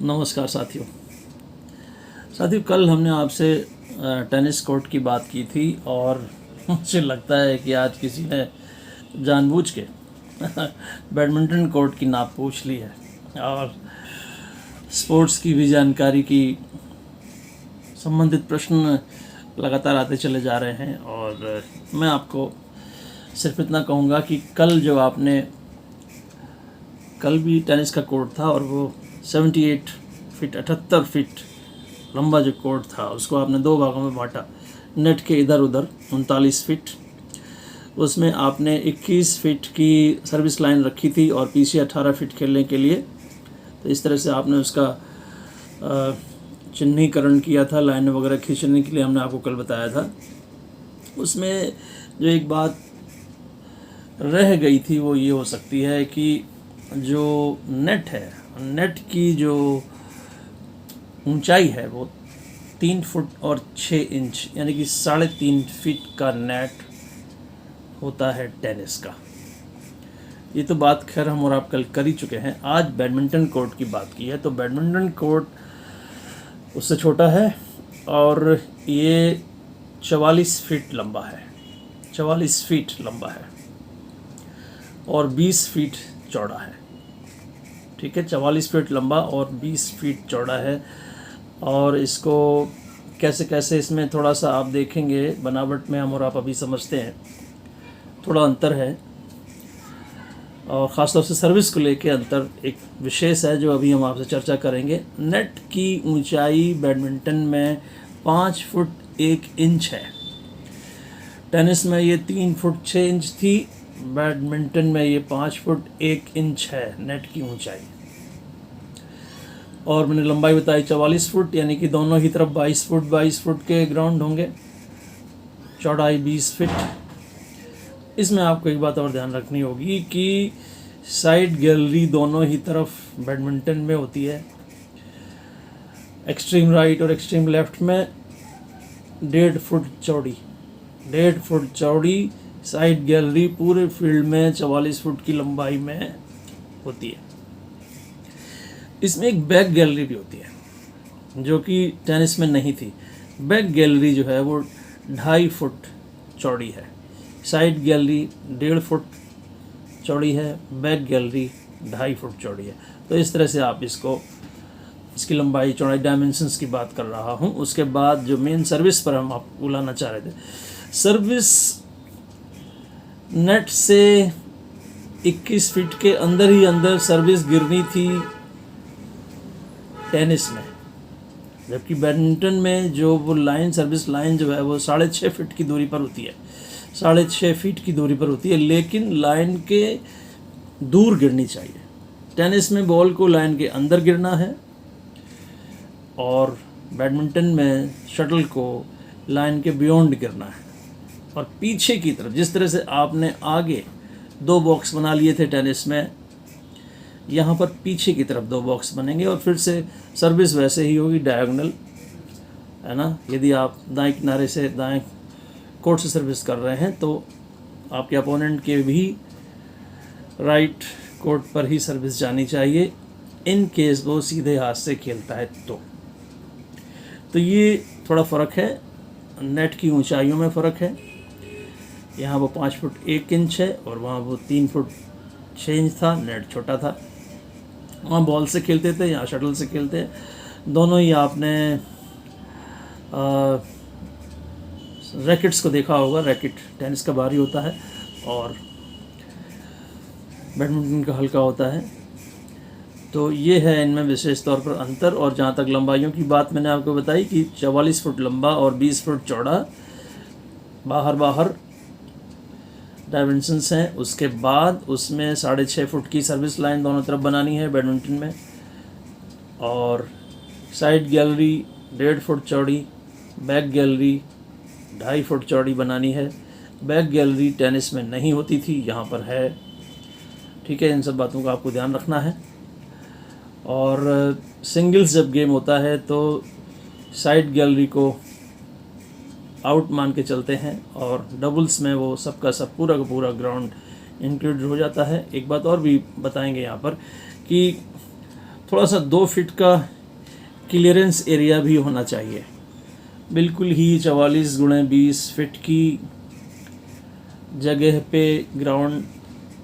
नमस्कार साथियों, कल हमने आपसे टेनिस कोर्ट की बात की थी और मुझे लगता है कि आज किसी ने जानबूझ के बैडमिंटन कोर्ट की नाप पूछ ली है और स्पोर्ट्स की भी जानकारी की संबंधित प्रश्न लगातार आते चले जा रहे हैं। और मैं आपको सिर्फ इतना कहूँगा कि कल भी टेनिस का कोर्ट था और वो 78 फीट 78 फीट लंबा जो कोर्ट था उसको आपने दो भागों में बांटा। नेट के इधर उधर 39 फीट, उसमें आपने 21 फीट की सर्विस लाइन रखी थी और पीछे 18 फीट खेलने के लिए। तो इस तरह से आपने उसका चिन्हीकरण किया था, लाइन वगैरह खींचने के लिए हमने आपको कल बताया था। उसमें जो एक बात रह गई थी वो ये हो सकती है कि जो नेट है, नेट की जो ऊंचाई है वो 3 फुट और 6 इंच यानी कि 3.5 फीट का नेट होता है टेनिस का। ये तो बात खैर हम और आप कल कर ही चुके हैं। आज बैडमिंटन कोर्ट की बात की है तो बैडमिंटन कोर्ट उससे छोटा है और ये 44 फीट लंबा है, 44 फीट लंबा है और 20 फीट चौड़ा है। ठीक है, 44 फीट लंबा और 20 फीट चौड़ा है। और इसको कैसे कैसे इसमें थोड़ा सा आप देखेंगे, बनावट में हम और आप अभी समझते हैं थोड़ा अंतर है और ख़ासतौर से सर्विस को लेके अंतर एक विशेष है जो अभी हम आपसे चर्चा करेंगे। नेट की ऊंचाई बैडमिंटन में 5 फुट 1 इंच है। टेनिस में ये 3 फुट 6 इंच थी, बैडमिंटन में ये 5 फुट 1 इंच है नेट की ऊंचाई। और मैंने लंबाई बताई 44 फुट, यानी कि दोनों ही तरफ 22 फुट के ग्राउंड होंगे, चौड़ाई 20 फीट। इसमें आपको एक बात और ध्यान रखनी होगी कि साइड गैलरी दोनों ही तरफ बैडमिंटन में होती है। एक्सट्रीम राइट और एक्सट्रीम लेफ्ट में 1.5 फुट चौड़ी, 1.5 फुट चौड़ी साइड गैलरी पूरे फील्ड में 44 फुट की लंबाई में होती है। इसमें एक बैक गैलरी भी होती है जो कि टेनिस में नहीं थी। बैक गैलरी जो है वो 2.5 फुट चौड़ी है, साइड गैलरी 1.5 फुट चौड़ी है, बैक गैलरी 2.5 फुट चौड़ी है। तो इस तरह से आप इसकी लंबाई चौड़ाई डायमेंशंस की बात कर रहा हूँ। उसके बाद जो मेन सर्विस पर हम आप बुलाना चाह रहे थे, सर्विस नेट से 21 फीट के अंदर ही अंदर सर्विस गिरनी थी टेनिस में, जबकि बैडमिंटन में जो वो लाइन, सर्विस लाइन जो है वो 6.5 फीट की दूरी पर होती है, 6.5 फीट की दूरी पर होती है, लेकिन लाइन के दूर गिरनी चाहिए। टेनिस में बॉल को लाइन के अंदर गिरना है और बैडमिंटन में शटल को लाइन के बियॉन्ड गिरना है। और पीछे की तरफ, जिस तरह से आपने आगे 2 बॉक्स बना लिए थे टेनिस में, यहाँ पर पीछे की तरफ 2 बॉक्स बनेंगे और फिर से सर्विस वैसे ही होगी, डायगोनल, है ना। यदि आप दाएं किनारे से, दाएं कोर्ट से सर्विस कर रहे हैं तो आपके अपोनेंट के भी राइट कोर्ट पर ही सर्विस जानी चाहिए, इन केस वो सीधे हाथ से खेलता है तो ये थोड़ा फ़र्क है, नेट की ऊंचाइयों में फ़र्क है। यहाँ वो 5 फुट 1 इंच है और वहाँ वो 3 फुट 6 इंच था, नेट छोटा था। वहाँ बॉल से खेलते थे, यहाँ शटल से खेलते हैं। दोनों ही आपने रैकेट्स को देखा होगा, रैकेट टेनिस का भारी होता है और बैडमिंटन का हल्का होता है। तो ये है इनमें विशेष तौर पर अंतर। और जहाँ तक लंबाइयों की बात मैंने आपको बताई कि 44 फुट लंबा और 20 फुट चौड़ा बाहर डायमेंशंस हैं। उसके बाद उसमें 6.5 फुट की सर्विस लाइन दोनों तरफ बनानी है बैडमिंटन में, और साइड गैलरी 1.5 फुट चौड़ी, बैक गैलरी 2.5 फुट चौड़ी बनानी है। बैक गैलरी टेनिस में नहीं होती थी, यहाँ पर है। ठीक है, इन सब बातों का आपको ध्यान रखना है। और सिंगल्स जब गेम होता है तो साइड गैलरी को आउट मान के चलते हैं और डबल्स में वो सबका सब पूरा का पूरा ग्राउंड इंक्लूड हो जाता है। एक बात और भी बताएंगे यहाँ पर कि थोड़ा सा 2 फीट का क्लियरेंस एरिया भी होना चाहिए। बिल्कुल ही 44x20 फीट की जगह पे ग्राउंड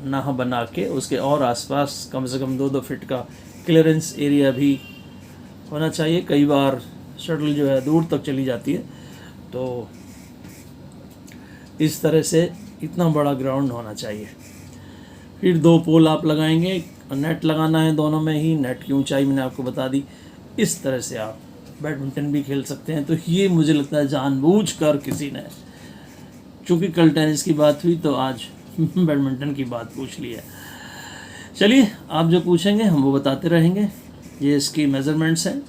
ना बना के उसके और आसपास कम से कम 2-2 फीट का क्लियरेंस एरिया भी होना चाहिए। कई बार शटल जो है दूर तक चली जाती है, तो इस तरह से इतना बड़ा ग्राउंड होना चाहिए। फिर 2 पोल आप लगाएंगे, नेट लगाना है दोनों में ही। नेट की ऊंचाई मैंने आपको बता दी। इस तरह से आप बैडमिंटन भी खेल सकते हैं। तो ये मुझे लगता है जानबूझकर किसी ने, चूँकि कल टेनिस की बात हुई तो आज बैडमिंटन की बात पूछ ली है। चलिए, आप जो पूछेंगे हम वो बताते रहेंगे। ये इसकी मेज़रमेंट्स हैं।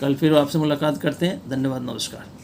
कल फिर आपसे मुलाकात करते हैं। धन्यवाद, नमस्कार।